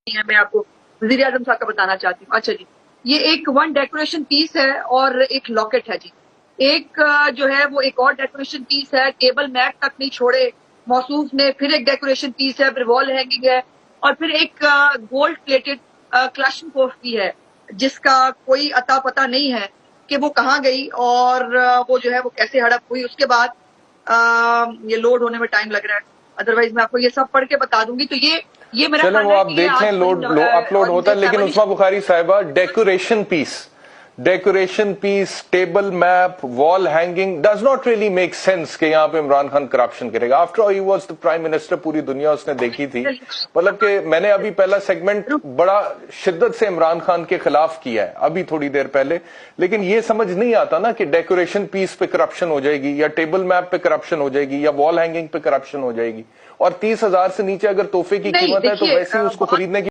है, मैं आपको वजीर आजम साहब का बताना चाहती हूँ। अच्छा जी, ये एक वन डेकोरेशन पीस है और एक लॉकेट है जी। एक जो है वो एक और डेकोरेशन पीस है, टेबल मैट तक नहीं छोड़े मौसूफ ने, फिर एक डेकोरेशन पीस है, फिर वॉल हैंगिंग है और फिर एक गोल्ड प्लेटेड क्लाशनकोफ भी है, जिसका कोई अता पता नहीं है कि वो कहाँ गई और वो जो है वो कैसे हड़प हुई। उसके बाद ये लोड होने में टाइम लग रहा है, अदरवाइज मैं आपको ये सब पढ़ के बता दूंगी। तो ये मेरा चलो ख्याल वो है आप कि ये देख लें, आज लोड अपलोड होता है। लेकिन उस्मा बुखारी साहिबा, decoration piece, table map, wall hanging does not really make sense कि यहाँ पे इमरान खान करप्शन करेगा। After all he was the prime minister, पूरी दुनिया उसने देखी थी। मतलब कि मैंने अभी पहला सेगमेंट बड़ा शिद्दत से इमरान खान के खिलाफ किया है अभी थोड़ी देर पहले, लेकिन ये समझ नहीं आता ना कि डेकोरेशन पीस पे करप्शन हो जाएगी या टेबल मैप पे करप्शन हो जाएगी या वॉल हैंगिंग पे करप्शन हो जाएगी। और 30,000 से नीचे अगर तोहफे की नहीं कीमत है तो देखिए वैसे ही उसको खरीदने की